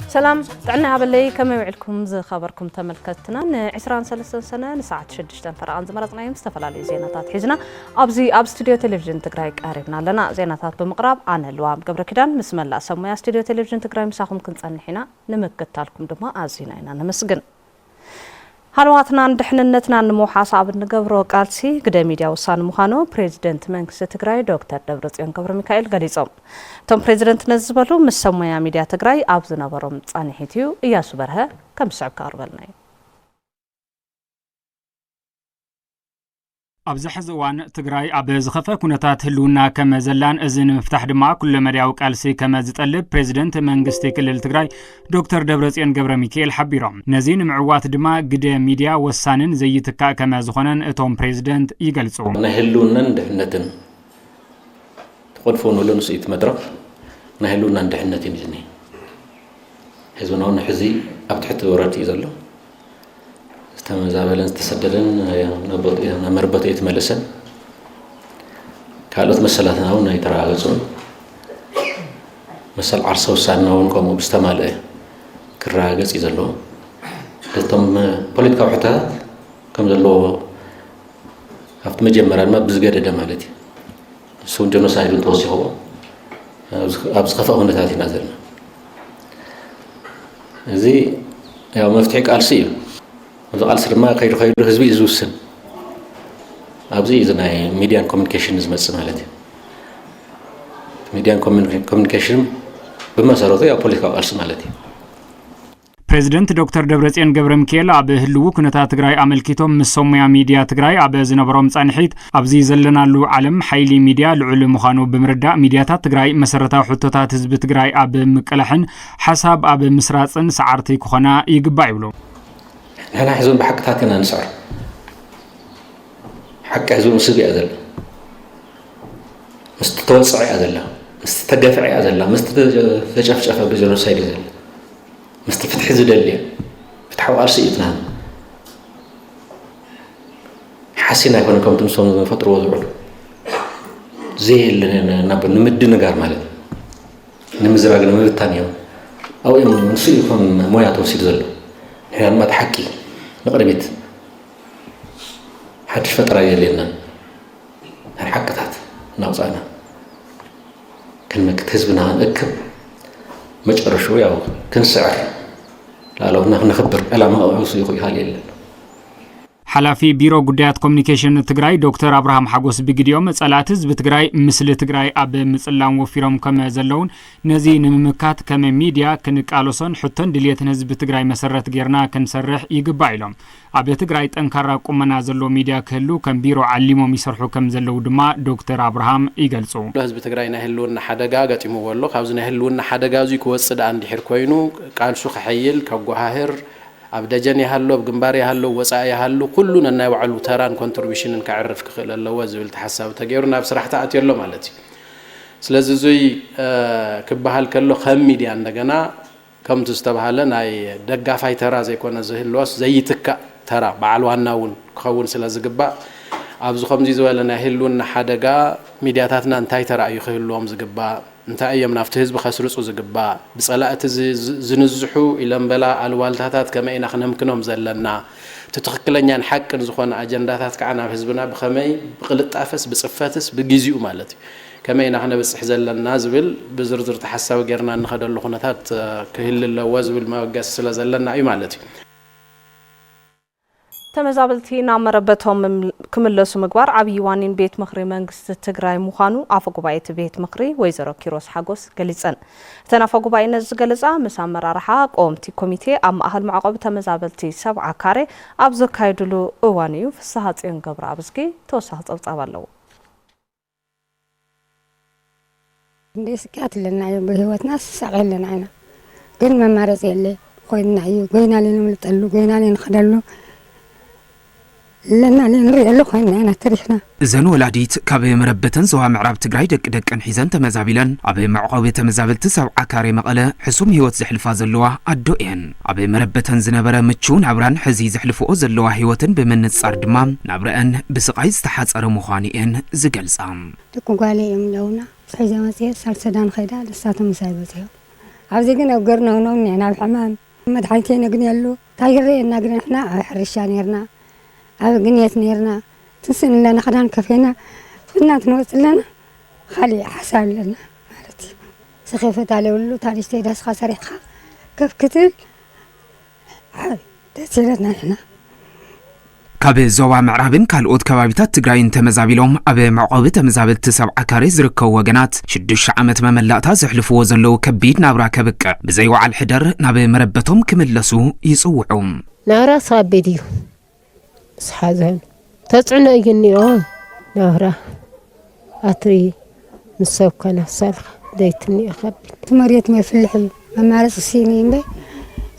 سلام تعنا عبلي كما يوعدكم زي خبركم تملكتنا 23 سنة نساعة 6 فرقان زمرتنا يمستفل على زيناتات حجنا أب ستوديو تلفزيون تقرأي قريبنا لنا زيناتات بمقرب أنا اللوام قبل كده بسم الله سمويا ستوديو تلفزيون تقرأي مساكم كنت أنحنا نمكتالكم دما أزينينا نمسجن هلواتنا ندحننتنا نمو حساب نقبرو قالسي قدا ميديا وصان مخانو بريزيدنت منكس تقراي دكتور دبرصيون ገብረ ሚካኤል ገሊጾም ቶም ፕሬዝደንት ነዝበሉ መሰሞያ ሚዲያ ትግራይ ኣብዝና በሮም ጻንሒትዩ እያሱ በርሀ ከምስዕብ ካርበልናይ ኣብዚ ሕዚ እዋን ትግራይ ኣብ ዝኸፈ ኩነታት ህልውና ከመ ዘላን እዝን ምፍታሕ ድማ ኩሉ መድያው ቃልሲ ከመ ዝጠልብ ፕሬዝደንት መንግስቲ ክልል ትግራይ ዶክተር ደብረጽዮን ገብረ ሚካኤል ሓቢሮም ነዚ ንምዕዋት ድማ ግደ ሚድያ ወሳንን ዘይትካእ ከመ ዝኾነን እቶም ፕሬዝደንት ይገልጹ ናይ ህልውናን ድሕነትን ተቆድፎን ወለንስ ኢት መድረኽ ናይ ህልውናን ድሕነትን ይዝኒ ህዝብናውን ሕዚ ኣብ ትሕቲ ወረድ እዩ ዘሎ ተመዛበለን ተሰደደን ነመርበተ የተመለሰን ካልኦት መሰላትናውን አይተራገጹ መሰል ዓርሰ ውሳናውን ቆሞ ብስተማልአ ክራገጽ ይዘሎ ለቶም ፖለቲካዊ ሕታት ከም ዘሎ ኣብቲ መጀመርያ ድማ ብዝገደደ ማለት እዩ ሰው ጀኖሳይድን ተወሲኹ ኣብ ዝኸፈ ሁነታት ኢና ዘለና እዚ ያው መፍትሒ ቃልሲ እዩ وزقال سرما خير حزبي يزوسن ابزي زناي ميديا كوميونيكيشن زمص مالتي ميديا كوميونيكيشن بمسارته يا بوليتيكا قالس مالتي ፕሬዝደንት ዶክተር ደብረጽዮን ገብረ ሚካኤል ኣብ ህልው ኩነታት ትግራይ አመልኪቶም መሰሞያ ሚድያ ትግራይ ኣብ ዝነበሮም ጻንሒት ኣብዚ ዘለናሉ ዓለም ሓይሊ ሚድያ ልዑል ምዃኑ ብምርዳእ ሚድያታት ትግራይ መሰረታዊ ሕቶታት ህዝቢ ትግራይ ኣብ ምቅላሕን ሓሳብ ኣብ ምስራጽን ሰዓርቲ ክኾና ይግባእ ይብሉ أنا حزون بحقتاتنا نسعر حق حزون مسجي أذل مستتوسعي أذل مستتدافعي أذل مستتجفجف بجنوسايد أذل مستفتح زدلي فتحوا أرسيتنا حسينا يكونكم تمسون فترة وضعوا زي اللي نبى نمد نجار ماله نمزرع نمد الثانية أو نصير يكون مويا توصيل زل هي ما تحكي نقربت حدش فترة يلينا الحكتات ناوزانا كلمة تهزبنا نكب مجرى شوية أو كنسعر لا لو نخبر ألا ما أوصي يخوي هالي حلافي بيرو قديات كوميونيكيشن تግራይ ዶክተር አብርሃም ሓጎስ ብግዲዮም ጸላት ህዝብ ትግራይ ምስሊ ትግራይ ኣብ ምጽላም ወፊሮም ከመ ዘለውን ነዚ ንምምካት ከመ ሚድያ ክንቃሎሶን ሕቶን ድልየትን ህዝብ ትግራይ መሰረት ጌርና ክንሰርሕ ይግባእ ኢሎም ኣብ ትግራይ ጠንካራ ቁመና ዘሎ ሚድያ ክህሉ ከም ቢሮ ዓሊሞም ይሰርሑ ከም ዘለው ድማ ዶክተር አብርሃም ይገልጹ ህዝብ ትግራይ ናይ ህልውና ሓደጋ ገጢምዎ ኣሎ ካብዚ ናይ ህልውና ሓደጋ እዚ ክወጽእ አንድሕር ኮይኑ ቃልሱ ክሕይል ከጓሃህር ኣብ ደጀን ያሃለው ግንባር ያሃለው ወጻእ ያሃለው ኩሉን እና ይወዓሉ ተራን ኮንትሪቢዩሽንን ካዕርፍ ክኽእል ኣለዎ ዝብል ተሓሳብ ተገይሩ ናብ ስራሕቲ ኣትየሎ ማለት እዩ ስለዚ ዙይ ክበሃል ከሎ ከም ሚድያ እንደገና ከምቱ ዝተባሃለ ናይ ደጋፋይ ተራ ዘይኮነ ዝህልዋስ ዘይትካ ተራ በዓል ዋናውን ክኸውን ስለ ዝግባእ ኣብዚ ከምዚ ዝበለ ናይ ህልውና ሓደጋ ሚድያታትና እንታይ ተራ እዩ ክህልዎም ዝግባእ እንታይ እዮም ናፍቲ ህዝቢ ከስርጹ ዝግባእ ብጸላእቲ ዝንዝሑ ኢለምበላ ኣልዋልታታት ከመይ ኢና ክነምክኖም ዘለና ትክክለኛን ሓቅን ዝኾነ ኣጀንዳታት ከዓ ናብ ህዝብና ብኸመይ ብቅልጣፈስ ብጽፈትስ ብግዚኡ ማለት እዩ ከመይ ኢና ክነብጽሕ ዘለና ዝብል ብዝርዝር ተሓሳብ ጌርና ንኸደሉ ኩነታት ክህልለዎ ዝብል መወገስ ስለ ዘለና እዩ ማለት እዩ ተመዛበልቲ ናመረበቶም ክምለሱ ምግባር ዓብይ ዋኒን ቤት ምኽሪ መንግስት ትግራይ ምዃኑ ኣፈ ጉባኤት ቤት ምኽሪ ወይዘሮ ኪሮስ ሓጎስ ገሊጸን ተናፈ ጉባኤ ነዝ ገለጻ ምስ ኣመራርሓ ቆምቲ ኮሚቴ ኣብ ማእኸል ማዕቆብ ተመዛበልቲ ሰብዓ ካሬ ኣብ ዘካይድሉ እዋን እዩ ፍስሓ ጽዮን ገብረ ኣብዝጊ ተወሳኺ ጸብጻብ ኣለዎ عندي سكات لنا بهوت ناس ساقل لنا أنا قل ما مارس يلي خوينا عيو قينا لي نملطلو قينا لي نخدلو لنا لي نريلو خوينا أنا تريحنا إذن ولاديت كابي مربتن زوا معراب تقراي دك انحيزان تمزابيلن أبي معقوبة تمزابلت سبعة كاري مقالة حسوم هيوت زحلفا زلوا الدوئين أبي مربتن زنبرا متشون عبران حزي زحلفو زلوا هيوتن بمن تصار دمام نابرأن بسقايز تحاز أرموخانيين زقلسام تكون قالي يملونا سحيزة مسيح سالسدان خيدا لساتهم مسايبتهم عاوزي قنا وقرنا ونوني أنا بحمام مدحيتين قني له تايري نقرن إحنا حرشان يرنا أو قنيت نيرنا تنسين لنا خدان كفينا فينا تنوصل لنا خالي حساب لنا مالتي سخيفة علي ولو تاريش تيداس خاسريخا كيف كتل تسيرتنا هنا كابي زوا معرابن كالوت كبابيتات تقراين تمزابيلوم أبي معقوبة تمزابلت سبعة كاري زركو وقنات شدوش عامت مملاتا زحلفو زلو كبيد نابرا كبك بزيو على الحدر نابي مربتهم كملسو يصوعوم نارا صابديو صحازان تسعنا يجني نهرة أتري مسوكنا صالح ديتني أخبي تمريت ما يفلحي ما مارس السنين بي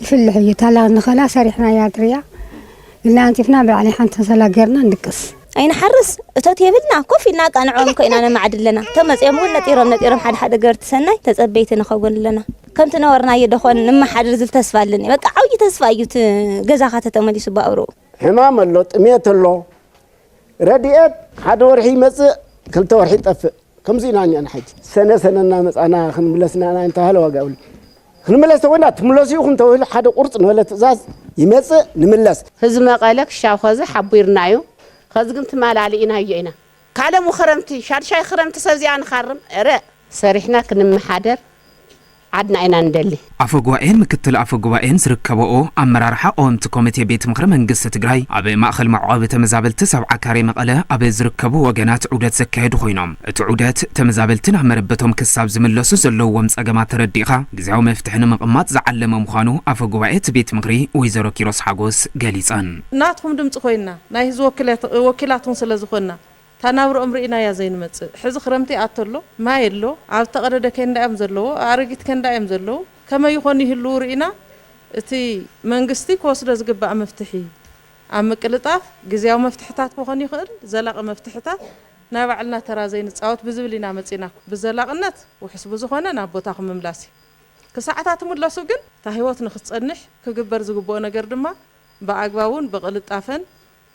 يفلحي يتعلق نخلا سريحنا يا دريا إلا أنت فينا بعلي حنت سلاقرنا ندقص أين حرس أتوت يبلنا كوفي ناق أنا عمك إن أنا معدل لنا تمز يمون نتيرم حد قرت سنة تزبيتنا خون لنا كم تنورنا يدخون لما حد رزل تسفى لني بقى عودي تسفى يوت جزاخة تملي سبا أورو حمام اللوت ميت اللو رديت حد ورحي مسء كل تورحي طفء كم زيناني أنا حج سنة نامس أنا خنملسنا أنا أنت هلا وقولي خنملس ولا تملسي وخن توهل حد قرص ولا تزاز يمسء نملس هزما قالك شاو خزة حبيرنايو خزة قمت مال علينا هيجينا كلام وخرمتي شاي خرمت سوزي عن خرم رأ صريحنا كنا محاضر عدنا أين ندلي أفقوائن مكتل أفقوائن سركبوه أمرارحة قومت كوميتي بيت مخرم انقصة تقراي أبي مأخل معقوبة تمزابل تسع عكاري مقالة أبي زركبو وقنات عودات زكايد خوينهم تعودات تمزابلتن عمربتهم كساب زملسو زلو ومس أقامات رديقة قزعو مفتحن مقامات زعلم مخانو أفقوائت بيت مخري ويزارو كيروس حاقوس قاليسان ناتهم دمت خوينا نايز وكيلاتهم سلازخونا تناور أمرنا يا زين مت حز خرمتي أطلو ما يلو عاد تقرد كندا أمزلو أرجيت كندا أمزلو كما يخوني هاللور إنا تي منقستي كوس رزق بقى مفتحي عم كلطاف جزياو مفتحتات بخوني خير زلاق مفتحتات نابعلنا ترى زين تصاوت بزبلينا متينا بزلاقنات وحسب زخونا نابوتاخم مملاسي كساعات مدلاسو جن تهيوت نخصنح كجبر زقبو نجر دما بعقباون بقلطافن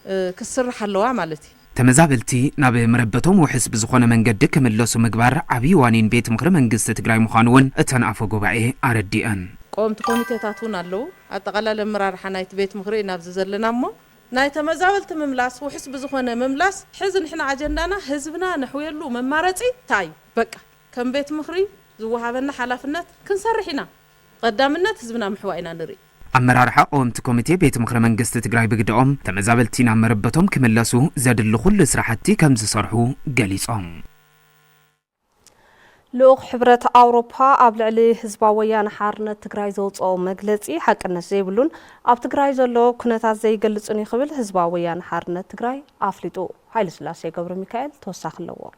كسر حلوا مالتي تمزابلتي نابي مربتهم وحسب زخونه منقد كملسو مقبار عبي وانين بيت مخرم منقصة تقراي مخانون اتن أفقو بعي أرديان قومت كوميتيتاتون اللو أتقلل المرارحة نايت بيت مخري نافز زلنا مو نايت مزابلت مملاس وحسب زخونه مملاس حزن احنا عجندانا حزبنا نحويلو ممارتي تاي بقى كم بيت مخري زوهابنا حلافنات كنصرحنا قدامنا حزبنا محوائنا نري أمرارحة قومت كوميتي بيت مخرم منقصة تقراي بقدام تمزابلتين مربتهم كملسو زاد اللخل سراحتي كمز صرحو قاليسهم لوق حبرة أوروبا قبل عليه حزبا ويانا حارنا تقراي زوت أو مجلسي حق الناس يبلون أب تقراي زلو كنتا زي قلصني قبل حزبا ويانا حارنا تقراي أفليتو هاي سلاسي قبر ميكائيل توساخ اللوار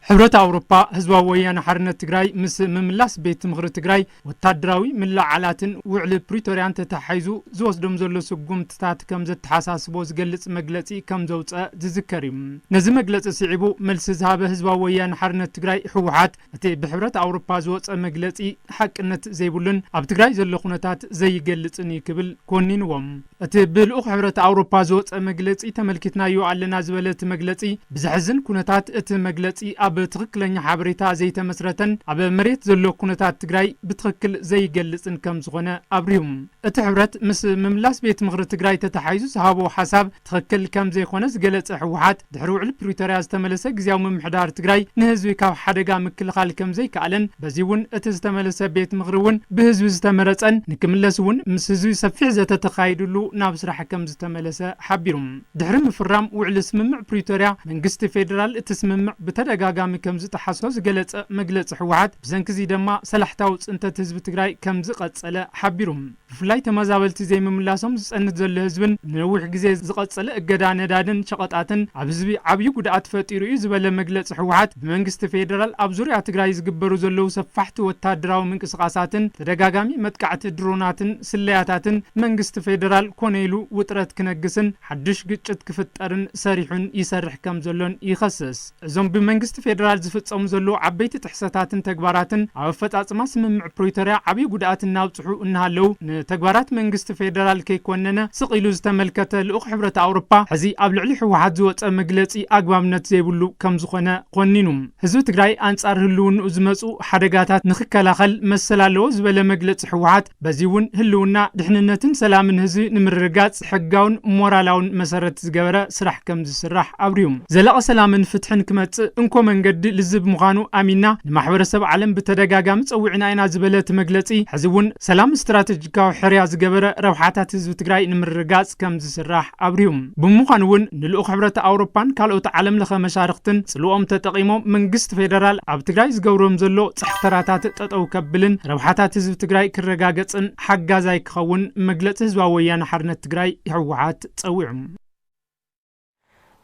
حبرة أوروبا حزبا ويانا حارنا تقراي مس مملاس بيت مخر تقراي والتادراوي من لعالاتن وعلى بريتوريان تتحيزو زوز دمزلو سقوم تتات كمزت حساس بوز قلص مجلسي كمزوت تذكريم نزي مجلس سيعبو ملس زهابه حزبا ويانا حارنا تقراي حوحات اتي بحبرة أوروبا زوز مجلسي حق النت زيبولن اب تقراي زلو خونتات زي قلصني كبل كونين وم اتي بالأخ حبرة أوروبا زوز مجلسي تملكتنا يو علنا زبلت مجلسي بزحزن كونتات ات مجلسي بتخكلني حبريتا زي تمسرتن اب مريت زلو كونتات تقراي بتخكل زي قلصن كم زغونه ابريوم اتحبرت مس مملاس بيت مغر تقراي تتحيزو هابو حساب تخكل كم زي خونس قلص حوحات دحرو على بريتوريا استملسه غزياو ممحدار تقراي نهزوي كاو حدغا مكلخال كم زي كالن بزيون اتستملسه بيت مغرون بهزو استمرصن نكملسون مس زوي سفيع زت تخايدلو نابسرح كم استملسه حبيرم دحرم فرام وعلى سممع بريتوريا منغست فيدرال اتسممع بتدغاغا ተደጋጋሚ ከምዝ ተሓስሶ ዝገለጸ መግለጽ ሕወሓት ብዘንክዚ ድማ ሰላሕታው ጽንተት ህዝቢ ትግራይ ከምዝ ቀጸለ ሓቢሩም ብፍላይ ተመዛበልቲ ዘይምምላሶም ዝጸንት ዘሎ ህዝብን ንነዊሕ ግዜ ዝቀጸለ እገዳ ነዳድን ሸቐጣትን ኣብ ህዝቢ ዓብይ ጉድኣት ፈጢሩ እዩ ዝበለ መግለጽ ሕወሓት ብመንግስቲ ፌደራል ኣብ ዙርያ ትግራይ ዝግበሩ ዘለው ሰፋሕቲ ወታደራዊ ምንቅስቃሳትን ተደጋጋሚ መጥቃዕቲ ድሮናትን ስለያታትን መንግስቲ ፌደራል ኮነይሉ ውጥረት ክነግስን ሓድሽ ግጭት ክፍጠርን ሰሪሑን ይሰርሕ ከም ዘሎን ይኸስስ እዞም ብመንግስቲ ፌደራል ዝፍጸሙ ዘለው ዓበይቲ ጥሕሰታትን ተግባራትን ኣብ ፈጻጽማ ስምምዕ ፕሪቶሪያ ዓብይ ጉድኣት እናውጽሑ እናሃለው ተግባራት መንግስቲ ፌደራል ከይኮነነ ስቂሉ ዝተመልከተ ልኡኽ ሕብረት አውሮፓ ሕዚ ኣብ ልዕሊ ሕወሓት ዝወፀ መግለጺ አግባብነት ዘይብሉ ከም ዝኾነ ቆኒኑ ህዝቢ ትግራይ አንጻር ህልውንኡ ዝመጹ ሓደጋታት ንኽከላኸል መሰላለዎ ዝበለ መግለጺ ሕወሓት በዚውን ህልውና ድሕንነትን ሰላምን ህዝቢ ንምርጋጽ ሕጋውን ሞራላውን መሰረት ዝገበረ ስራሕ ከም ዝስራሕ አብሪዮም ዘላቀ ሰላምን ፍትሕን ክመጽእ እንኮ መንገዲ ልዝብ ምዃኑ አሚና ንማሕበረሰብ ዓለም በተደጋጋሚ ጸውዕና ኢና ዝበለት መግለጺ ሕዚውን ሰላም ስትራቴጂካዊ ሕርያ ዝገበረ ረብሓታት ህዝቢ ትግራይ ንምርጋጽ ከም ዝስራሕ አብሪዮም ብምዃኑውን ንልኡኽ ሕብረት አውሮፓን ካልኦት ዓለም ለኸ መሻርክትን ጽልኦም ተጠቂሞም መንግስት ፌደራል ኣብ ትግራይ ዝገብሮም ዘሎ ጽሕተራታት ጠጠው ከብልን ረብሓታት ህዝቢ ትግራይ ክረጋገጽን ሓጋዛይ ክኸውን መግለጽ ህዝባዊ ወያነ ሓርነት ትግራይ ሕወሓት ጸዊዑም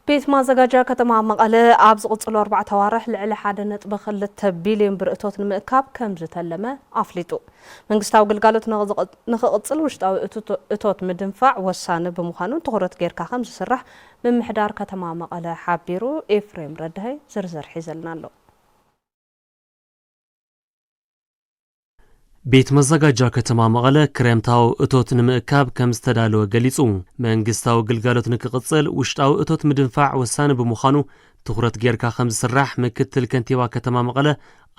ቤት ማዘጋጃ ከተማ መቐለ ኣብ ዝቕጽሉ 4 ኣዋርሕ ልዕሊ 1.2 ቢልዮን ብር እቶት ንምእካብ ከም ዝተለመ ኣፍሊጡ መንግስታዊ ግልጋሎት ንኽቕጽል ውሽጣዊ እቶት ምድንፋዕ ወሳኒ ብምዃኑ ትኹረት ጌርካ ከም ዝስራሕ ምምሕዳር ከተማ መቐለ ሓቢሩ ኤፍሬም ረዳይ ዝርዝር ሒዘልና ኣሎ ቤት መዘጋጃ ከተማ መቐለ ክረምታዊ እቶት ንምእካብ ከም ዝተዳለወ ገሊጹ መንግስታዊ ግልጋሎት ንክቕጽል ውሽጣዊ እቶት ምድንፋዕ ወሳኒ ብምዃኑ ትኹረት ጌርካ ከም ዝስራሕ ምክትል ከንቲባ ከተማ መቐለ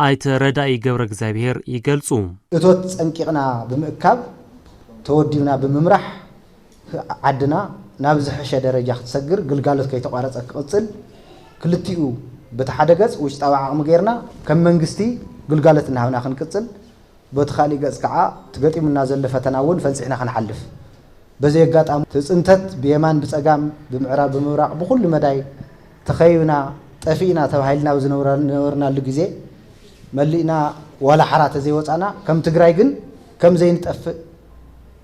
ኣይተ ረዳኢ ገብረ እግዚአብሔር ይገልጹ እቶት ጸንቂቕና ብምእካብ ተወዲብና ብምምራሕ ዓድና ናብ ዝሕሸ ደረጃ ክትሰግር ግልጋሎት ከይተቋረጸ ክቕጽል ክልቲኡ በተሓደገጽ ውሽጣዊ ዓቕሚ ጌርና ከም መንግስቲ ግልጋሎት እናሃብና ክንቅጽል በተኻሊ ገጽ ከዓ ትገጢሙና ዘለ ፈተናውን ፈልጽሕና ክንሓልፍ በዚ አጋጣሚ ትጽንተት ብየማን ብጸጋም ብምዕራብ ብምብራቅ ብኩሉ መዳይ ተኸይብና ጠፊና ተባሂልና ዝነበርናሉ ግዜ መሊእና ዋላ ሓራተ ዘይወጻና ከም ትግራይ ግን ከም ዘይንጠፍእ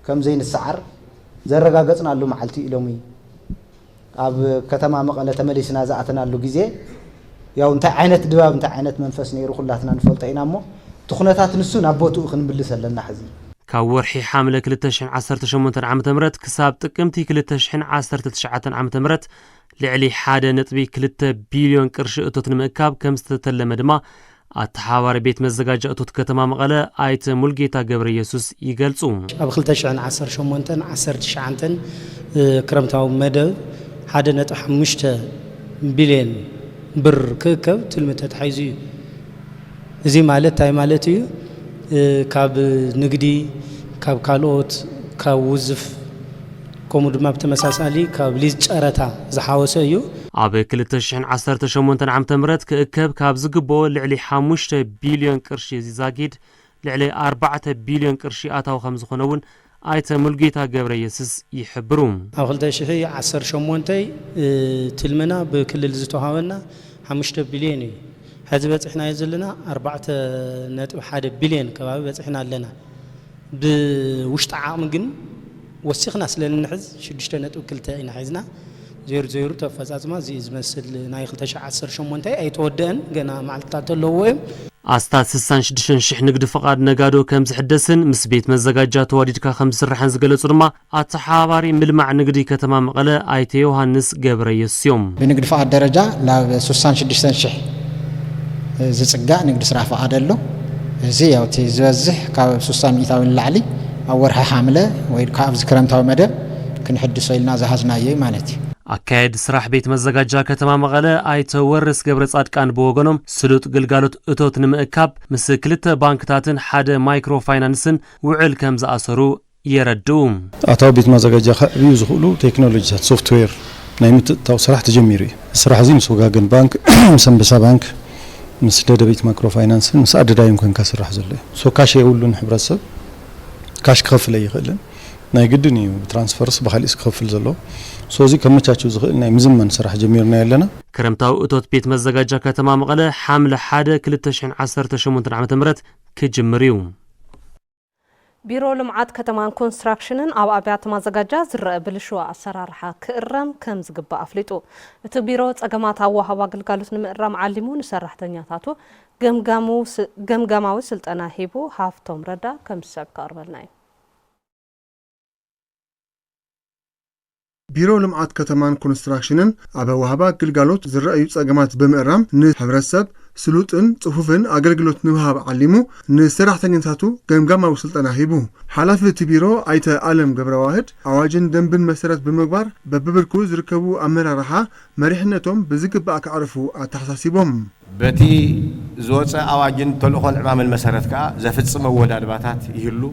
ከም ዘይንሰዓር ዘረጋገጽናሉ መዓልቲ ኢሎም ኣብ ከተማ መቐለ ተመሊስና ዝኣተናሉ ግዜ ያው እንታይ ዓይነት ድባብ እንታይ ዓይነት መንፈስ ነይሩ ኩላትና ንፈልጦ ኢና እሞ ትኹነታት ንሱ ናብ ቦትኡ ክንብልስ ኣለና ሕዚ ካብ ወርሒ ሓምለ 2018 ዓመተ ምህረት ክሳብ ጥቅምቲ 2019 ዓመተ ምህረት ልዕሊ 1.2 ቢልዮን ቅርሺ እቶት ንምእካብ ከም ዝተተለመ ድማ ኣተሓባሪ ቤት መዘጋጃ እቶት ከተማ መቐለ ኣይተ ሙልጌታ ገብረ ኢየሱስ ይገልጹ ኣብ 2018 19 ክረምታዊ መደብ 1.5 ቢልዮን ብር ክእከብ ትልምተ ተሓይዙ እዚ ማለት ታይ ማለት እዩ ካብ ንግዲ ካብ ካልኦት ካብ ውዝፍ ከምኡ ድማ ብተመሳሳሊ ካብ ሊዝ ጨረታ ዝሓወሰ እዩ ኣብ 2018 ዓመተ ምህረት ክእከብ ካብ ዝግብኦ ልዕሊ 5 ቢልዮን ቅርሺ ዝዛጊድ ልዕሊ 4 ቢልዮን ቅርሺ ኣታው ከም ዝኾነውን ኣይተ ሙልጌታ ገብረ ኢየሱስ ይሕብሩ ኣብ 2018 ትልምና ብክልል ዝተዋሃበና 5 ቢልዮን እዩ ሕዚ በጽሕና ዘለና 4.1 ቢልዮን ከባቢ በጽሕና ኣለና ብውሽጣ ዓቕሚ ግን ወሲኽና ስለንሕዝ 6.2 ኢና ሒዝና ዜሮ ዜሮ ተፈጻጽማ እዚ ዝመስል ናይ 2018 ኣይተወደአን ገና መዓልትታት ኣለዎ ኣስታት 66,000 ንግዲ ፈቃድ ነጋዶ ከም ዝሕደስን ምስ ቤት መዘጋጃ ተዋዲድካ ከም ዝስራሕን ዝገለጹ ድማ ኣተሓባሪ ምልማዕ ንግዲ ከተማ መቐለ ኣይተ ዮሃንስ ገብረ ኢየሱስ ብንግዲ ፈቃድ ደረጃ ናብ 66,000 ዝጽጋዕ ንግዲ ስራሕ ፈቃድ ኣሎ እዚ ያው እቲ ዝበዝሕ ካብ 60% ንላዕሊ ኣብ ወርሒ ሓምለ ወይ ካብ ዝክረምታዊ መደብ ክንሕድሶ ኢልና ዝሃዝናዮ ማለት እዩ ኣካየድ ስራሕ ቤት መዘጋጃ ከተማ መቐለ ኣይተ ወርስ ገብረ ጻድቃን ብወገኖም ስሉጥ ግልጋሎት እቶት ንምእካብ ምስ ክልተ ባንክታትን ሓደ ማይክሮ ፋይናንስን ውዕል ከም ዝኣሰሩ የረድኡ ኣታዊ ቤት መዘጋጃ ከዕብዩ ዝኽእሉ ቴክኖሎጂታት ሶፍትዌር ናይ ምትእታው ስራሕ ተጀሚሩ እዩ ስራሕ እዚ ምስ ወጋገን ባንክ ምስ አንበሳ ባንክ ምስ ደደቢት ማይክሮ ፋይናንስ ምስ ኣደዳይም ኮንካ ስራሕ ዘሎ ሶ ካሽ የውሉን ሕብረተሰብ ካሽ ክኸፍለ ይኽእልን ናይ ግድን እዩ ትራንስፈርስ በኻሊስ ክኸፍል ዘሎ ሶዚ ከመቻቸው ዝኽእል ናይ ምዝመን ስራሕ ጀሚርና ያለና ክረምታዊ እቶት ቤት መዘጋጃ ከተማ መቐለ ሓምለ 1 2018 ዓመተ ምህረት ክጅምር እዩ ቢሮ ልምዓት ከተማን ኮንስትራክሽንን ኣብ ኣብያተ ማዘጋጃ ዝረአ ብልሹ ኣሰራርሓ ክእረም ከም ዝግባእ ኣፍሊጡ እቲ ቢሮ ጸገማት ኣዋሃባ አገልግሎት ንምእራም ዓሊሙ ንሰራሕተኛታቱ ገምጋማዊ ስልጠና ሂቡ ሃፍቶም ረዳ ከም ሰብ ቀርበልና እዩ ቢሮ ልምዓት ከተማን ኮንስትራክሽንን ኣብ ኣዋሃባ አገልግሎት ዝረአዩ ጸገማት ብምእራም ንሕብረተሰብ ስሉጥን ጽፉፍን አገልግሎት ንውሃብ ዓሊሙ ንሰራሕተኛታቱ ገምጋማዊ ስልጠና ሂቡ ሓላፊ እቲ ቢሮ ኣይተ ዓለም ገብረዋህድ ኣዋጅን ደንብን መሰረት ብምግባር በብብርኩ ዝርከቡ ኣመራርሓ መሪሕነቶም ብዝግባእ ክዕርፉ ኣተሓሳሲቦም በቲ ዝወፀ ኣዋጅን ተልእኾን ዕማምን መሰረት ከዓ ዘፍጽመ ወዳድባታት ይህሉ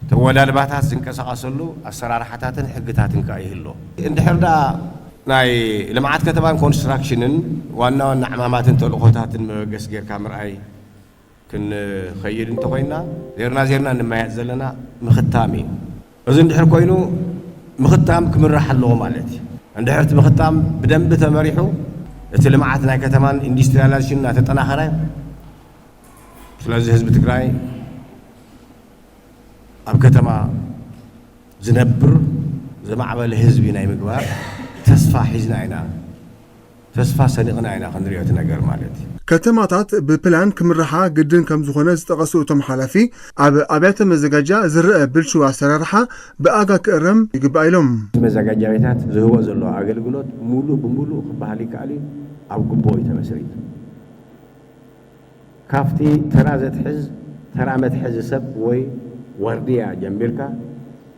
ተወዳድባታት ዝንቀሳቀሰሉ ኣሰራርሓታትን ሕግታትን ከዓ ይህሉ እንድሕር ዳ ናይ ልምዓት ከተማን ኮንስትራክሽንን ዋና ዋና ዕማማትን ተልእኾታትን መበገስ ጌርካ ምርኣይ ክንኸይድ እንተኾይና ዜርና ንማያጥ ዘለና ምኽታም እዩ እዚ እንድሕር ኮይኑ ምኽታም ክምራሕ ኣለዎ ማለት እዩ እንድሕርቲ ምኽታም ብደንብ ተመሪሑ እቲ ልምዓት ናይ ከተማን ኢንዱስትሪያላይዜሽን እናተጠናኸረ ስለዚ ህዝቢ ትግራይ ኣብ ከተማ ዝነብር ዘማዕበለ ህዝቢ ናይ ምግባር ተስፋ ሒዝና ኢና ተስፋ ሰኒቕና ኢና ክንሪኦ እቲ ነገር ማለት እዩ ከተማታት ብፕላን ክምርሓ ግድን ከም ዝኾነ ዝጠቐሱ እቶም ሓላፊ ኣብ ኣብያተ መዘጋጃ ዝረአ ብልሹ ኣሰራርሓ ብኣጋ ክእረም ይግባእ ኢሎም መዘጋጃ ቤታት ዝህቦ ዘሎ ኣገልግሎት ሙሉእ ብሙሉእ ክበሃል ይከኣል እዩ ኣብ ጉቦ እዩ ተመስሪቱ ካፍቲ ተራ ዘትሕዝ ተራ መትሕዚ ሰብ ወይ ወርድያ ጀምቢርካ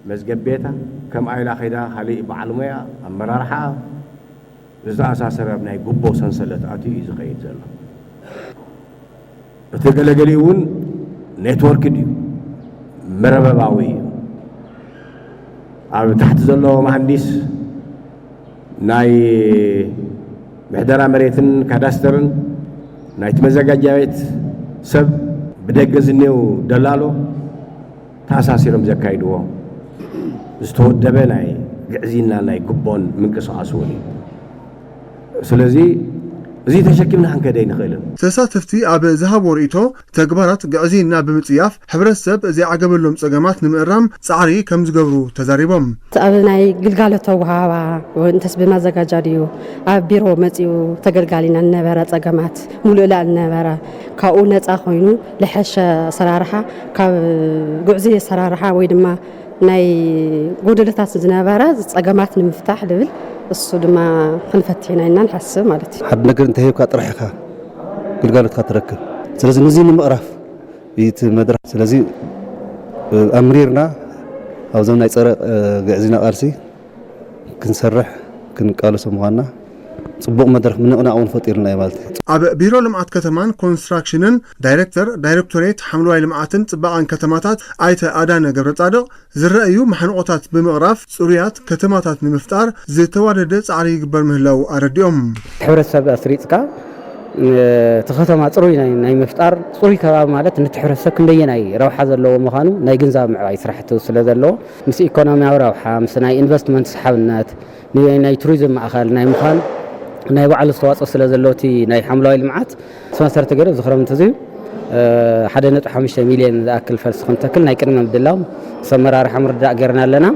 መዝገብ ቤታ ከም ኣይላ ኸይዳ ካሊእ በዓል ሞያ ኣመራርሓ ዝተኣሳሰረ ናይ ጉቦ ሰንሰለት ኣትዩ እዩ ዝኸይድ ዘሎ እቲ ገለገሊ እውን ኔትወርክ ድዩ መረበባዊ እዩ ኣብ ታሕቲ ዘሎ መሃንዲስ ናይ ምሕደራ መሬትን ካዳስተርን ናይቲ መዘጋጃ ቤት ሰብ ብደገ ዝኔው ደላሎ ተኣሳሲሮም ዘካይድዎ ዝተወደበ ናይ ግዕዚና ናይ ጉቦን ምንቅስቃስ እውን እዩ ስለዚ እዚ ተሸኪምና ክንከደ ይንኽእልን ተሳተፍቲ ኣብ ዝሃቦ ርእይቶ ተግባራት ግዕዚና ብምጽያፍ ሕብረተሰብ ዘይዓገበሎም ጸገማት ንምእራም ጻዕሪ ከም ዝገብሩ ተዛሪቦም ኣብ ናይ ግልጋሎት ወሃባ እንተስ ብማዘጋጃ ድዩ ኣብ ቢሮ መጺኡ ተገልጋሊና ነበረ ጸገማት ሙሉእላ ነበረ ካብኡ ነፃ ኮይኑ ለሐሸ ሰራርሓ ካብ ጉዕዚ ሰራርሓ ወይ ድማ ናይ ጎደለታት ዝነበረ ጸገማት ንምፍታሕ ልብል እሱ ድማ ክንፈትሕና ኢና ንሓስብ ማለት እዩ ሓደ ነገር እንተሂብካ ጥራሕካ ግልጋሎትካ ትረክብ ስለዚ ነዚ ንምቕራፍ እቲ መድረክ ስለዚ ኣምሪርና ኣብዞም ናይ ፀረ ግዕዚና ቃልሲ ክንሰርሕ ክንቃለሶ ምዃንና ጽቡቕ መድረክ ምንቕናቕ እውን ፈጢርና እዩ ማለት እዩ ኣብ ቢሮ ልምዓት ከተማን ኮንስትራክሽንን ዳይሬክቶሬት ሓምለዋይ ልምዓትን ጽባቐን ከተማታት ኣይተ ኣዳነ ገብረጻድቕ ዝረአዩ መሓንቆታት ብምቕራፍ ጽሩያት ከተማታት ንምፍጣር ዝተዋደደ ጻዕሪ ይግበር ምህላው ኣረዲኦም ሕብረተሰብ ኣስሪጽካ እቲ ከተማ ጽሩይ ናይ ምፍጣር ጽሩይ ከባቢ ማለት ነቲ ሕብረተሰብ ክንደየናይ ረብሓ ዘለዎ ምዃኑ ናይ ግንዛብ ምዕባይ ስራሕቲ ስለ ዘለዎ ምስ ኢኮኖሚያዊ ረብሓ ምስ ናይ ኢንቨስትመንት ሰሓብነት ናይ ቱሪዝም ማእኸል ናይ ምዃን ናይ ባዕሉ ዝተዋፅኦ ስለ ዘለዎቲ ናይ ሓምለዋይ ልምዓት መሰረተ ገይሩ ዝኽረምቲ እዚ 1.5 ሚልዮን ዝኣክል ፈልሲ ክንተክል ናይ ቅድመ ምድላው ሰመራርሓ ምርዳእ ገይርና ኣለና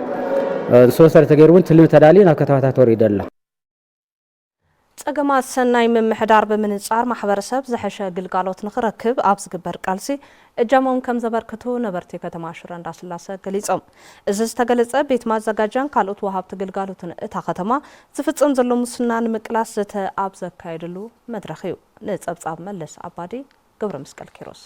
መሰረተ ገይሩ እውን ትልሚ ተዳልዩ ናብ ከተማታት ወሪዱ ኣሎ ጸገማት ሰናይ ምምሕዳር ብምንጻር ማሕበረሰብ ዝሐሸ ግልጋሎት ንኽረክብ ኣብ ዝግበር ቃልሲ እጃሞም ከም ዘበርክቱ ነበርቲ ከተማ ሽረ እንዳስላሰ ገሊጾም እዚ ዝተገለጸ ቤት ማዘጋጃን ካልኦት ወሃብቲ ግልጋሎትን እታ ከተማ ዝፍጽም ዘሎ ሙስና ንምቅላስ ዘተ ኣብ ዘካየድሉ መድረኽ እዩ ንጸብጻብ መለስ ኣባዲ ገብረ መስቀል ኪሮስ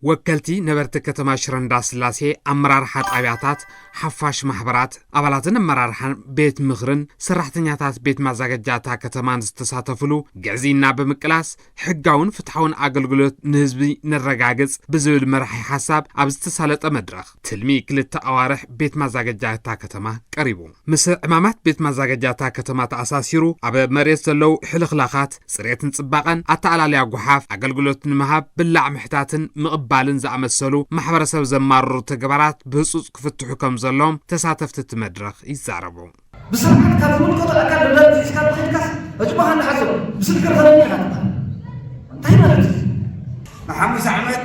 ወከልቲ ነበርቲ ከተማ ሽረ እንዳስላሴ ኣመራርሓ ጣብያታት ሓፋሽ ማሕበራት ኣባላትን ኣመራርሓን ቤት ምኽርን ሰራሕተኛታት ቤት ማዘጋጃታ ከተማን ዝተሳተፍሉ ግዕዚና ብምቅላስ ሕጋውን ፍትሓውን ኣገልግሎት ንህዝቢ ነረጋግጽ ብዝብል መርሒ ሓሳብ ኣብ ዝተሳለጠ መድረኽ ትልሚ ክልተ ኣዋርሕ ቤት ማዘጋጃታ ከተማ ቀሪቡ ምስ ዕማማት ቤት ማዘጋጃታ ከተማ ተኣሳሲሩ ኣብ መሬት ዘለው ሕልኽላኻት ጽሬትን ጽባቐን ኣተኣላለያ ጉሓፍ ኣገልግሎት ንምሃብ ብላዕ ምሕታትን ምቕባልን ዝኣመሰሉ ማሕበረሰብ ዘማርሩ ተግባራት ብህጹጽ ክፍትሑ ከም ዘሎም ተሳተፍቲ መድረኽ ይዛረቡ بسرعة كان ملكة الأكل الذي كان في الكاس أجمعها نحسب بسكر خليني حتى انتهينا لك محمد أحمد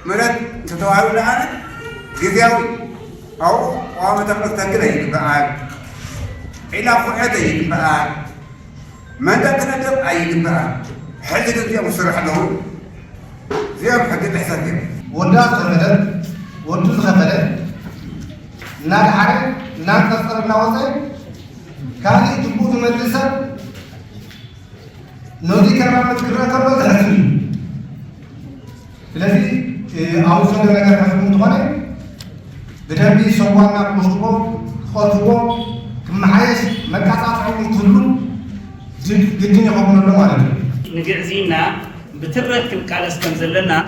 مرد تتواعد لها جزاوي أو قامت أملك تنقل يبقى إلى فرحة يبقى ما تتندب أي يبقى حدد أنت مصرح له زي ما حدد الحساب وداس غمدت ودوس غمدت نال حرب نال تصر النوازل كان يجبوه مدرسة نودي كرام تكرر كرر تحسين الذي أوصل لك حسب مطمئن بدربي سوانا مشروع خطوة كم حيش مكاسات عين كله جدني قبل الموالد نجعزينا بترك الكالس كنزلنا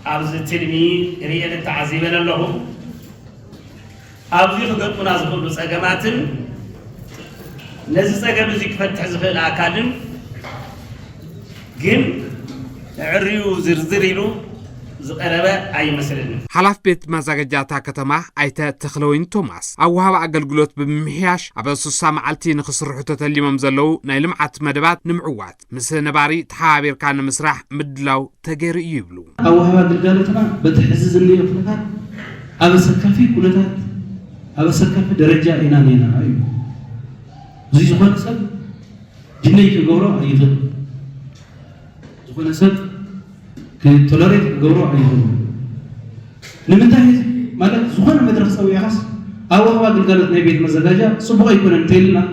أبز تلمي ريال التعزيمنا له أبز يخدم مناسب بسأجماتن نزل سأجم زيك فتح زخل أكاديم جن عريو زرزريلو زقربة أي مسألة حلاف بيت مزاجاتا كتما أيتا تخلوين توماس أو هوا أقلقلوت بمحياش أبا سوسا معالتي نخسر حتة اللي ممزلو نايلم عت مدبات نمعوات مثل نباري تحابير كان مسرح مدلو تغير يبلو أو هوا أقلقلوتنا بتحزز اللي يفلتات أبا سكافي كلتات أبا سكافي درجة إنانينا أيوه زي زخوان سب جنيك قورو أيضا زخوان سب كتولريت قورو أيضا لمنتهي مالك زخوان مدرسة وياس أو هو قلقلت نبيت مزاجا صبغ يكون انتلنا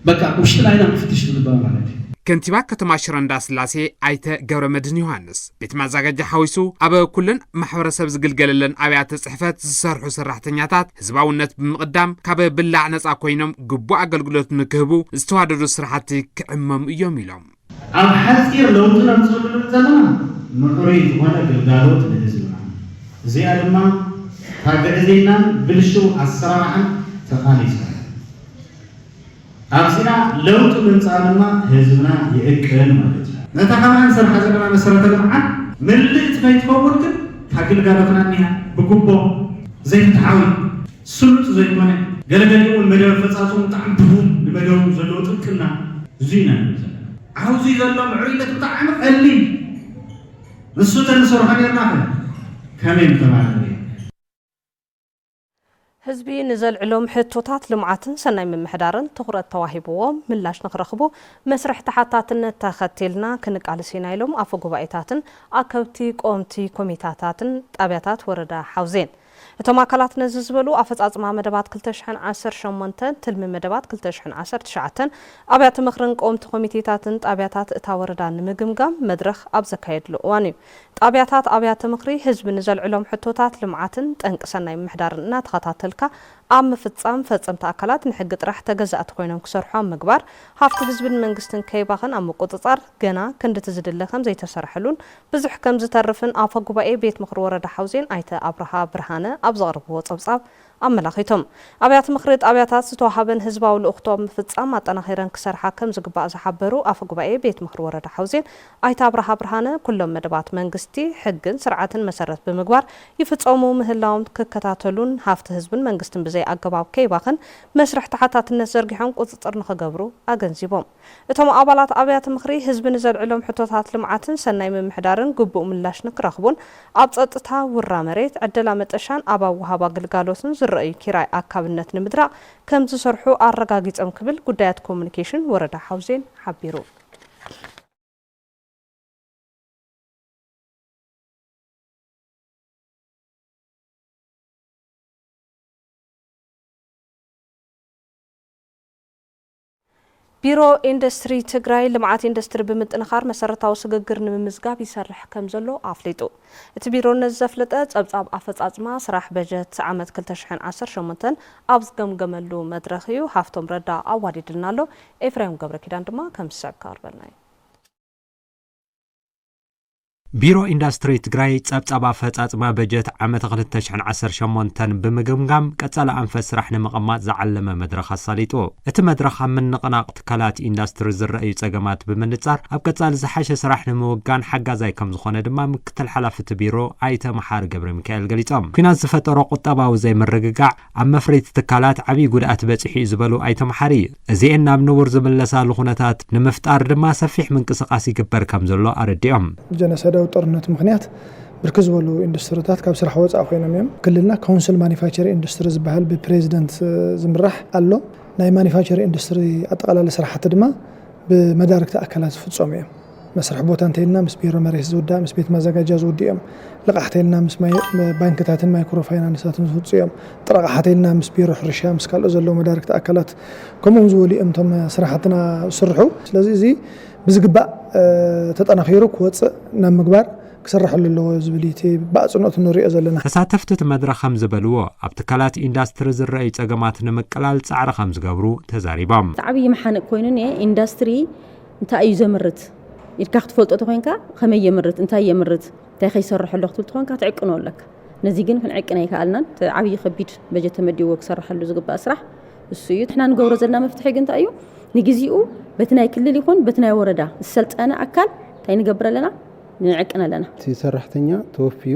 بقى وش لاينا مفتش الباب عليه كنتيبا كتما شرندا سلاسي أيتا قورو مدن يوهانس بيت مزاجا حويسو أبا كلن محورسب زقلقللن أبيات صحفات زسرحو سرحتنياتات هزباونت بمقدام كابا بلع نسا كوينم قبو أقلقلوت نكهبو استوادرو سرحاتي كعمم يوم يلوم أم حسير لو تنا نزول الزمان مقريت وانا قلقالوت لهزبنا زي ألما تابعزينا بلشو الصراحة تخاليسا أبسنا لو تنا نزالما هزبنا يأكل مالجا نتخمان سرحة زمنا مسرة المعان من اللي تفايت فورك تقلقالوتنا نيها بقبو زي تحاول سلط زي كونه قلقاليو المدار فتاتو متعمبهم المدار زلوت كنا زينا عاوزي زلوا معيدة طعم قليل نسوت النصر هني الناقل كمين تمام ህዝቢ ንዘልዕሎም ሕቶታት ልምዓትን ሰናይ ምምሕዳርን ትኹረት ተዋሂብዎም ምላሽ ንኽረኽቡ መስርሕ ተሓታትነት ተኸቲልና ክንቃልስ ኢና ኢሎም ኣፈ ጉባኤታትን ኣከብቲ ቆምቲ ኮሚታታትን ጣብያታት ወረዳ ሓውዜን እቶም ኣካላት ነዚ ዝበሉ ኣፈጻጽማ መደባት 2018 ትልሚ መደባት 2019 ኣብያተ ምኽርን ቆምቲ ኮሚቴታትን ጣብያታት እታ ወረዳ ንምግምጋም መድረኽ ኣብ ዘካየድሉ እዋን እዩ ጣብያታት ኣብያተ ምኽሪ ህዝቢ ንዘልዕሎም ሕቶታት ልምዓትን ጠንቂ ሰናይ ምምሕዳርን እናተኸታተልካ ኣብ ምፍጻም ፈጸምቲ ኣካላት ንሕጊ ጥራሕ ተገዛእቲ ኮይኖም ክሰርሑ ምግባር ሃፍቲ ህዝብን መንግስትን ከይባኽን ኣብ ምቁፅጻር ገና ክንድቲ ዝድለ ከም ዘይተሰርሐሉን ብዙሕ ከም ዝተርፍን ኣፈ ጉባኤ ቤት ምኽሪ ወረዳ ሓውዜን ኣይተ ኣብርሃ ብርሃነ ኣብ ዘቕርብዎ ጸብጻብ ኣመላኺቶም ኣብያተ ምኽሪ ጣብያታት ዝተዋሃበን ህዝባዊ ልኡኽቶም ምፍጻም ኣጠናኺረን ክሰርሓ ከም ዝግባእ ዝሓበሩ ኣፈ ጉባኤ ቤት ምኽሪ ወረዳ ሓውዜን ኣይተ ኣብርሃ ብርሃነ ኩሎም መደባት መንግስቲ ሕግን ስርዓትን መሰረት ብምግባር ይፍጸሙ ምህላዎም ክከታተሉን ሃፍቲ ህዝብን መንግስትን ብዘይ ኣገባብ ከይባኽን መስርሕ ተሓታትነት ዘርጊሖም ቁፅጥር ንኽገብሩ ኣገንዚቦም እቶም ኣባላት ኣብያተ ምኽሪ ህዝቢ ንዘልዕሎም ሕቶታት ልምዓትን ሰናይ ምምሕዳርን ግቡእ ምላሽ ንክረኽቡን ኣብ ጸጥታ ውራ መሬት ዕደላ መጠሻን ኣብ ኣወሃባ ግልጋሎትን ዝረአዩ ኪራይ ኣካብነት ንምድራቕ ከም ዝሰርሑ ኣረጋጊጾም ክብል ጉዳያት ኮሙኒኬሽን ወረዳ ሓውዜን ሓቢሩ ቢሮ ኢንዱስትሪ ትግራይ ልምዓት ኢንዱስትሪ ብምጥንኻር መሰረታዊ ስግግር ንምምዝጋብ ይሰርሕ ከም ዘሎ ኣፍሊጡ እቲ ቢሮ ነዘፍለጠ ጸብጻብ ኣፈጻጽማ ስራሕ በጀት ዓመት 2018 ኣብ ዝገምገመሉ መድረኽ እዩ ሃፍቶም ረዳ ኣዋዲድልናሎ ኤፍሬም ገብረኪዳን ድማ ከም ዝስዕብ በልናይ ቢሮ ኢንዱስትሪ ትግራይ ጸብጻብ ኣፈጻጽማ በጀት ዓመት 2018 ብምግምጋም ቀጻለ ኣንፈት ስራሕ ንምቕማጥ ዝዓለመ መድረኽ ኣሳሊጡ እቲ መድረኽ ኣብ ምንቕናቕ ትካላት ኢንዱስትሪ ዝረኣዩ ጸገማት ብምንጻር ኣብ ቀጻሊ ዝሓሸ ስራሕ ንምውጋን ሓጋዛይ ከም ዝኾነ ድማ ምክትል ሓላፊ እቲ ቢሮ ኣይተ መሓር ገብረ ሚካኤል ገሊጾም ኩናት ዝፈጠሮ ቁጠባዊ ዘይምርግጋዕ ኣብ መፍረይቲ ትካላት ዓብዪ ጉድኣት በፂሑ ዝበሉ ኣይተ መሓሪ እዚአን ናብ ንቡር ዝምለሳሉ ኩነታት ንምፍጣር ድማ ሰፊሕ ምንቅስቓስ ይግበር ከም ዘሎ ኣረዲኦም ጦርነት ምክንያት ብርክዝ ዝበሉ ኢንዱስትሪታት ካብ ስራሕ ወፃኢ ኮይኖም እዮም ክልልና ካውንስል ማኒፋክቸሪንግ ኢንዱስትሪ ዝበሃል ብፕሬዚደንት ዝምራሕ ኣሎ ናይ ማኒፋክቸሪንግ ኢንዱስትሪ ኣጠቃላሊ ስራሕቲ ድማ ብመዳርክቲ ኣካላት ዝፍጸሙ እዮም መስርሕ ቦታ እንተይልና ምስ ቢሮ መሬት ዝውዳእ ምስ ቤት ማዘጋጃ ዝውድኦም ልቃሕተይልና ምስ ባንክታትን ማይክሮ ፋይናንሳትን ዝውፅኦም ጥረቃሕተይልና ምስ ቢሮ ሕርሻ ምስ ካልኦ ዘለዎ መዳርክቲ ኣካላት ከምኡውን ዝበሉ እቶም ስራሕትና ዝስርሑ ስለዚ እዚ ብዝግባእ ተጠናኺሩ ክወፅእ ናብ ምግባር ክስርሐሉ ኣለዎ ዝብልቲ ባጽኖት ንሪኦ ዘለና ተሳተፍቲ እቲ መድረኽ ከም ዝበልዎ ኣብ ትካላት ኢንዱስትሪ ዝረኣዩ ጸገማት ንምቅላል ጻዕሪ ከም ዝገብሩ ተዛሪቦም ዓብዪ መሓንቅ ኮይኑ ኢንዱስትሪ እንታይ እዩ ዘምርት ኢልካ ክትፈልጦ ተኮይንካ ከመይ የምርት እንታይ የምርት እንታይ ከይሰርሕ ኣሎ ክትብል ተኮይንካ ትዕቅኖ ኣለካ ነዚ ግን ክንዕቅና ይከኣልናን ዓብዪ ከቢድ በጀት ተመዲዎ ክሰርሐሉ ዝግባእ ስራሕ እሱ እዩ ንሕና ንገብሮ ዘለና መፍትሒ ግን እንታይ እዩ ንግዚኡ በትናይ ክልል ይኹን በትናይ ወረዳ ዝሰልጠነ ኣካል እንታይ ንገብር ኣለና ንዕቅን ኣለና እቲ ሰራሕተኛ ተወፊዩ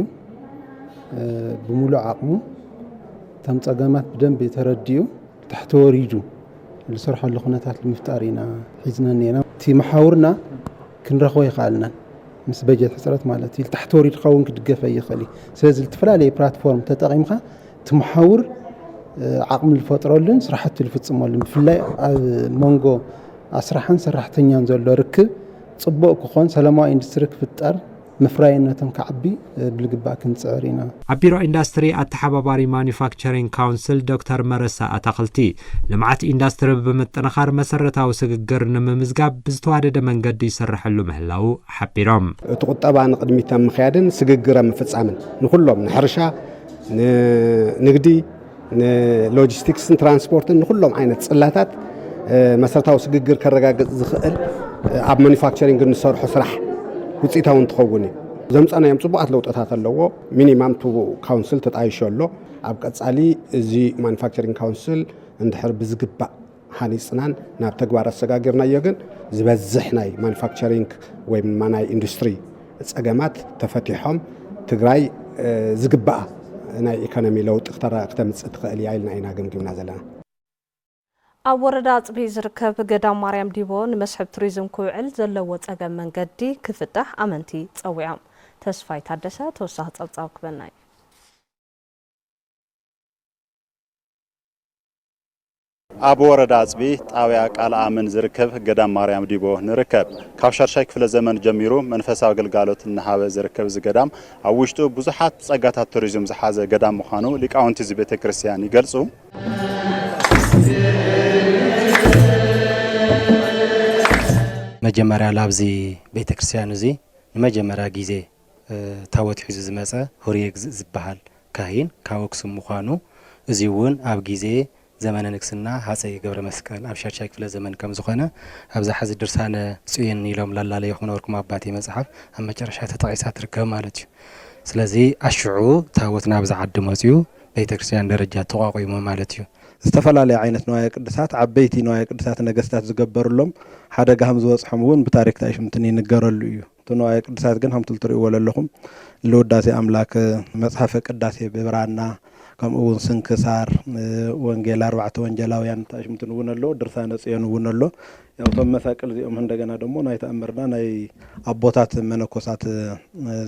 ብሙሉእ ዓቕሙ ተም ጸገማት ብደንብ ተረዲዩ ታሕቲ ወሪዱ ዝሰርሐሉ ኩነታት ንምፍጣር ኢና ሒዝና ነና እቲ መሓውርና ክንረኽቦ ይኽኣልና ምስ በጀት ሕፅረት ማለት እዩ ታሕቲ ወሪድካ እውን ክድገፈ ይኽእል እዩ ስለዚ ዝተፈላለየ ፕላትፎርም ተጠቒምካ እቲ መሓውር ዓቕሚ ዝፈጥረሉን ስራሕቲ ዝፍጽመሉን ብፍላይ ኣብ መንጎ ኣስራሕን ሰራሕተኛን ዘሎ ርክብ ጽቡቕ ክኾን ሰላማዊ ኢንዱስትሪ ክፍጠር ምፍራይነቶም ከዓቢ ብልግባእ ክንፅዕር ኢና ኣብ ቢሮ ኢንዱስትሪ ኣተሓባባሪ ማኒፋክቸሪንግ ካውንስል ዶክተር መረሳ ኣታኽልቲ ልምዓት ኢንዱስትሪ ብምጥንኻር መሰረታዊ ስግግር ንምምዝጋብ ብዝተዋደደ መንገዲ ይሰርሐሉ ምህላው ሓቢሮም እቲ ቁጠባ ንቅድሚት ምኽያድን ስግግር ምፍጻምን ንኩሎም ንሕርሻ ንግዲ ንሎጂስቲክስን ትራንስፖርትን ንኩሎም ዓይነት ጽላታት መሰረታዊ ስግግር ከረጋግጽ ዝኽእል ኣብ ማኒፋክቸሪንግ ንሰርሖ ስራሕ ውፅኢታዊ እንትኸውን እዩ ዘምፀናዮም ጽቡቓት ለውጥታት ኣለዎ ሚኒማም ቱ ካውንስል ተጣይሾ ኣሎ ኣብ ቀጻሊ እዚ ማኒፋክቸሪንግ ካውንስል እንድሕር ብዝግባእ ሃኒፅናን ናብ ተግባር ኣሰጋጊርናዮ ግን ዝበዝሕ ናይ ማኒፋክቸሪንግ ወይ ድማ ናይ ኢንዱስትሪ ጸገማት ተፈቲሖም ትግራይ ዝግባእ ናይ ኢኮኖሚ ለውጢ ክተምጽእ ትኽእል እያ ኢልና ኢና ገምጊምና ዘለና ኣብ ወረዳ ጽቢ ዝርከብ ገዳም ማርያም ዲቦ ንመስሕብ ቱሪዝም ክውዕል ዘለዎ ጸገም መንገዲ ክፍታሕ ኣመንቲ ጸዊዖም ተስፋይ ታደሰ ተወሳኺ ጸብጻብ ክበናይ ኣብ ወረዳ ጽቢ ጣብያ ቃል ኣመን ዝርከብ ገዳም ማርያም ዲቦ ንርከብ ካብ ሻርሻይ ክፍለ ዘመን ጀሚሩ መንፈሳዊ ኣገልግሎት እናሃበ ዝርከብ ዝገዳም ኣብ ውሽጡ ብዙሓት ጸጋታት ቱሪዝም ዝሓዘ ገዳም ምዃኑ ሊቃውንቲ እዚ ቤተ ክርስቲያን ይገልጹ መጀመሪያ ላብዚ ቤተ ክርስቲያን እዚ ንመጀመሪያ ግዜ ታወት ሒዙ ዝመፀ ሆርየ ዝበሃል ካህን ካብ ኣክሱም ምዃኑ እዚ እውን ኣብ ግዜ ዘመነ ንግስና ሃፀይ ገብረ መስቀል ኣብ ሻርሻይ ክፍለ ዘመን ከም ዝኾነ ኣብዛ ሕዚ ድርሳነ ጽዮን ኢሎም ላላለየ ኹነወርኩም ኣባቴ መጽሓፍ ኣብ መጨረሻ ተጠቒሳ ትርከብ ማለት እዩ ስለዚ ኣሽዑ ታወት ናብዚ ዓዲ መፅኡ ቤተ ክርስቲያን ደረጃ ተቋቁሞ ማለት እዩ ዝተፈላለዩ ዓይነት ንዋየ ቅድሳት ዓበይቲ ንዋየ ቅድሳት ነገስታት ዝገበሩሎም ሓደጋ ከም ዝበፅሖም እውን ብታሪክ ታይሽምትን ይንገረሉ እዩ እቲ ንዋየ ቅድሳት ግን ከምቲ ትሪእዎ ዘለኹም ለውዳሴ ኣምላክ መጽሓፈ ቅዳሴ ብብራና ከምኡ እውን ስንክሳር ወንጌል 4 ወንጌላውያን ታይሽምትን እውን ኣሎ ድርሳነ ጽዮን እውን ኣሎ ያው ቶም መሳቅል እዚኦም እንደገና ደግሞ ናይ ተኣምርና ናይ ኣቦታት መነኮሳት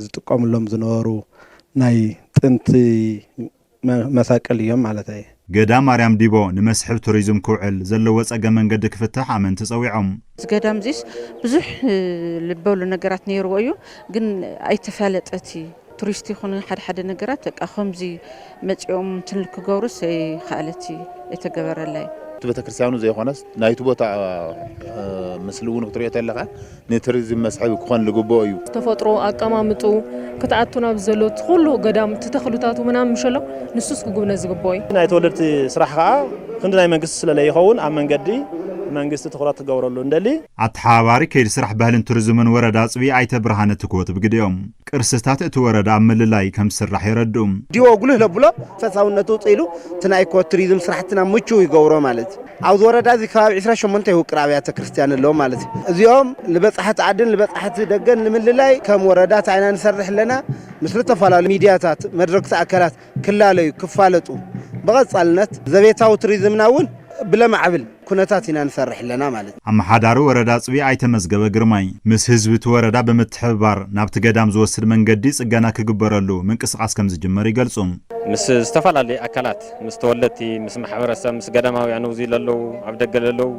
ዝጥቀሙሎም ዝነበሩ ናይ ጥንቲ መሳቅል እዮም ማለት እዩ ገዳም ማርያም ዲቦ ንመስሕብ ቱሪዝም ክውዕል ዘለዎ ጸገም መንገዲ ክፍታሕ ኣመንቲ ጸዊዖም ገዳም ዚስ ብዙሕ ልበሉ ነገራት ነይርዎ እዩ ግን ኣይተፋለጠቲ ቱሪስት ይኹን ሓደ ነገራት በቃ ከምዚ መጽኦም ትልክ ገብሩስ ካልቲ የተገበረላይ ቤተክርስቲያኑ ዘይኾነስ ናይቱ ቦታ ምስልውን ክትሪኦ ተለኻ ንቱሪዝም መስሕብ ክኾን ዝግብኦ እዩ ተፈጥሮ አቀማምጡ ክትኣቱና ብዘሎት ኩሉ ገዳም ተተኽሉታቱ ምናምን ምሸሎ ንሱስ ክግብነ ዝግብኦ እዩ ናይ ተወለድቲ ስራሕ ከዓ ክንዲ ናይ መንግስቲ ስለለ ይኸውን ኣብ መንገዲ መንግስቲ ትኩረት ትገብረሉ እንደሊ ኣተሓባሪ ከይዲ ስራሕ ባህልን ቱሪዝምን ወረዳ ጽቢ ኣይተ ብርሃነ ትኩወት ብግዲኦም ቅርስታት እቲ ወረዳ ምልላይ ከም ዝስራሕ ይረድኡ ዲዮ ጉልህ ለብሎ ፈሳውነቱ ጽኢሉ ትናይ ኢኮ ቱሪዝም ስራሕትና ምቹ ይገብሮ ማለት ኣብዚ ወረዳ እዚ ከባቢ 28 ይውቅር ኣብያተ ክርስቲያን ኣለዎ ማለት እዚኦም ንበጻሕቲ ዓድን ንበጻሕቲ ደገን ንምልላይ ከም ወረዳ ታይና ንሰርሕ ኣለና ምስሊ ተፈላለዩ ሚድያታት መድረክቲ ኣካላት ክላለዩ ክፋለጡ ብቐጻልነት ዘቤታዊ ቱሪዝምና እውን ብለማዕብል ኩነታት ኢና ንሰርሕ ኣለና ማለት ኣመሓዳሪ ወረዳ ጽቢ ኣይተመዝገበ ግርማይ ምስ ህዝቢ እቲ ወረዳ ብምትሕብባር ናብቲ ገዳም ዝወስድ መንገዲ ጽገና ክግበረሉ ምንቅስቃስ ከም ዝጅመር ይገልጹ ምስ ዝተፈላለዩ ኣካላት ምስ ተወለድቲ ምስ ማሕበረሰብ ምስ ገዳማውያን ውዚ ለለው ኣብ ደገ ለለው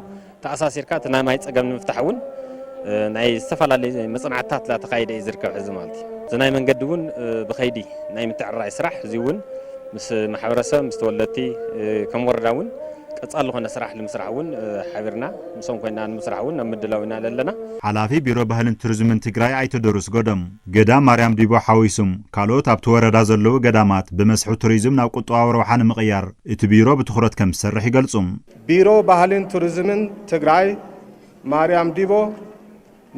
ተኣሳሲርካ እቲ ናይ ማይ ጸገም ንምፍታሕ እውን ናይ ዝተፈላለዩ መጽናዕታት ተኻይደ ይዝርከብ ሕዚ ማለት እዚ ናይ መንገዲ እውን ብኸይዲ ናይ ምትዕራይ ስራሕ እዚ እውን ምስ ማሕበረሰብ ምስ ተወለድቲ ከም ወረዳ እውን ቀጻል ዝኾነ ስራሕ ንምስራሕ እውን ሓቢርና ምሶም ኮይና ንምስራሕ እውን ንምድላውና ኣለና ሓላፊ ቢሮ ባህልን ቱሪዝምን ትግራይ ኣይተደሩስ ጎደም ገዳም ማርያም ዲቦ ሓዊሱም ካልኦት ኣብቲ ወረዳ ዘለዉ ገዳማት ብመስሑ ቱሪዝም ናብ ቁጠባዊ ረብሓ ንምቕያር እቲ ቢሮ ብትኹረት ከም ዝሰርሕ ይገልጹ ቢሮ ባህልን ቱሪዝምን ትግራይ ማርያም ዲቦ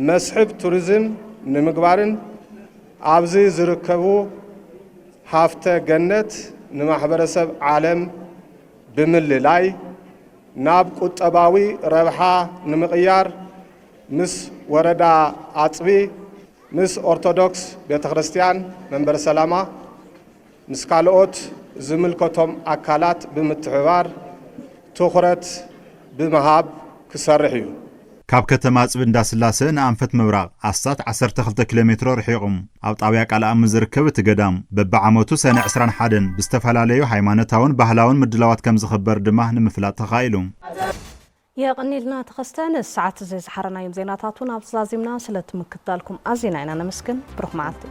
መስሕብ ቱሪዝም ንምግባርን ኣብዚ ዝርከቡ ሃፍተ ገነት ንማሕበረሰብ ዓለም ብምልላይ ናብ ቁጠባዊ ረብሓ ንምቕያር ምስ ወረዳ ኣጽቢ ምስ ኦርቶዶክስ ቤተክርስቲያን መንበረ ሰላማ ምስ ካልኦት ዝምልከቶም ኣካላት ብምትሕባር ትኹረት ብምሃብ ክሰርሕ እዩ ካብ ከተማ ጽቢ እንዳስላሴ ንኣንፈት ምብራቕ ኣስታት 12 ኪሎ ሜትሮ ርሒቑም ኣብ ጣብያ ቃልኣም ዝርከብ እቲ ገዳም በብዓመቱ ሰነ 21 ብዝተፈላለዩ ሃይማኖታውን ባህላውን ምድላዋት ከም ዝኽበር ድማ ንምፍላጥ ተኻኢሉ የቕኒልና ተኸስተን ሰዓት ዝሓረናዮም ዜናታቱን ኣብ ተዛዚምና ስለትምክታልኩም ኣዚና ኢና ነመስግን ብሩኽ መዓልቲ